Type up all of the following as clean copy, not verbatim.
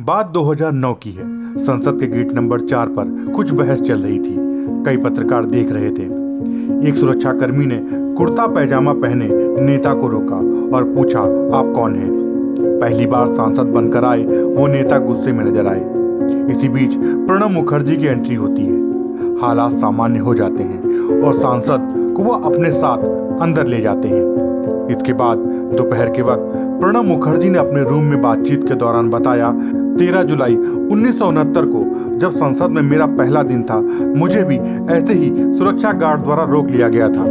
बात 2009 की है। संसद के गेट नंबर 4 पर कुछ बहस चल रही थी। कई पत्रकार देख रहे थे। एक सुरक्षाकर्मी ने कुर्ता पैजामा पहने नेता को रोका और पूछा, आप कौन हैं? पहली बार सांसद बनकर आए वो नेता गुस्से में नजर आए। इसी बीच प्रणब मुखर्जी की एंट्री होती है। हालात सामान्य हो जाते हैं और सांसद को वो अपने साथ अंदर ले जाते हैं। इसके बाद दोपहर के वक्त प्रणब मुखर्जी ने अपने रूम में बातचीत के दौरान बताया, 13 जुलाई 1969 को जब संसद में मेरा पहला दिन था, मुझे भी ऐसे ही सुरक्षा गार्ड द्वारा रोक लिया गया था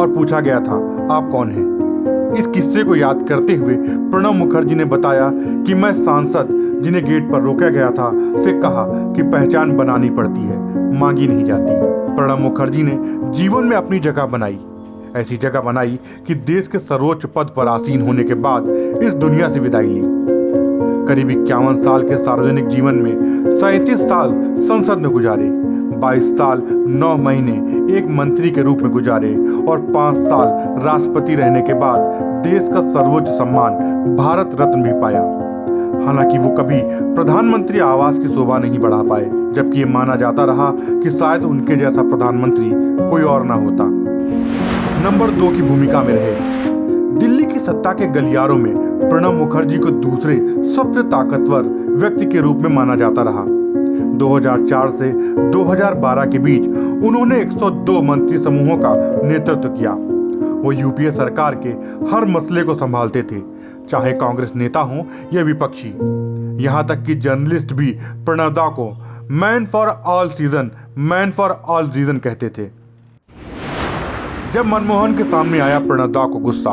और पूछा गया था, आप कौन हैं? इस किस्से को याद करते हुए प्रणब मुखर्जी ने बताया कि मैं सांसद जिन्हें गेट पर रोका गया था से कहा कि पहचान बनानी पड़ती है, मांगी नहीं जाती। प्रणब मुखर्जी ने जीवन में अपनी जगह बनाई, ऐसी जगह बनाई कि देश के सर्वोच्च पद पर आसीन होने के बाद इस दुनिया से विदाई ली। करीब 51 साल के सार्वजनिक जीवन में 37 साल संसद में गुजारे, 22 साल 9 महीने एक मंत्री के रूप में गुजारे और 5 साल राष्ट्रपति रहने के बाद देश का सर्वोच्च सम्मान भारत रत्न भी पाया। हालांकि वो कभी प्रधानमंत्री आवास की शोभा नहीं बढ़ा पाए, जबकि ये माना जाता रहा कि शायद उनके जैसा प्रधानमंत्री कोई और ना होता। नंबर 2 की भूमिका में रहे। दिल्ली की सत्ता के गलियारों में प्रणब मुखर्जी को दूसरे सबसे ताकतवर व्यक्ति के रूप में माना जाता रहा। 2004 से 2012 के बीच उन्होंने 102 मंत्री समूहों का नेतृत्व किया। वो यूपीए सरकार के हर मसले को संभालते थे, चाहे कांग्रेस नेता हो या विपक्षी। यहाँ तक कि जर्नलिस्ट भी प्रणब दा को मैन फॉर ऑल सीजन कहते थे। जब मनमोहन के सामने आया प्रणब दा को गुस्सा,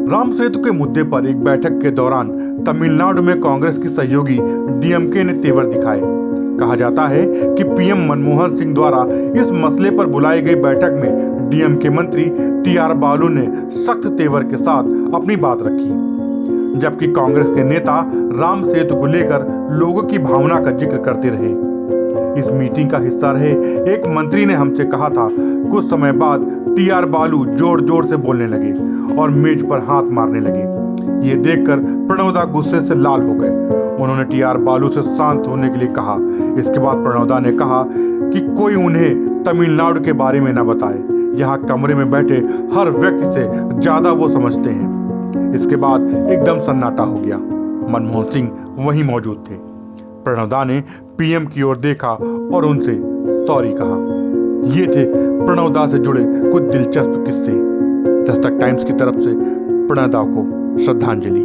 राम सेतु के मुद्दे पर एक बैठक के दौरान तमिलनाडु में कांग्रेस की सहयोगी डीएमके ने तेवर दिखाए। कहा जाता है कि पीएम मनमोहन सिंह द्वारा इस मसले पर बुलाई गई बैठक में डीएमके मंत्री टीआर बालू ने सख्त तेवर के साथ अपनी बात रखी, जबकि कांग्रेस के नेता राम सेतु को लेकर लोगों की भावना का जिक्र करते रहे। इस मीटिंग का हिस्सा रहे एक मंत्री ने हमसे कहा था, कुछ समय बाद टीआर बालू जोर जोर से बोलने लगे और मेज पर हाथ मारने लगे। ये देखकर प्रणब दा गुस्से से लाल हो गए। उन्होंने टीआर बालू से शांत होने के लिए कहा। इसके बाद प्रणब दा ने कहा कि कोई उन्हें तमिलनाडु के बारे में न बताए, यहाँ कमरे में बैठे हर व्यक्ति से ज्यादा वो समझते हैं। इसके बाद एकदम सन्नाटा हो गया। मनमोहन सिंह वहीं मौजूद थे। प्रणब दा ने पीएम की ओर देखा और उनसे सॉरी कहा। ये थे प्रणब दा से जुड़े कुछ दिलचस्प किस्से। दस्तक टाइम्स की तरफ से प्रणब दा को श्रद्धांजलि।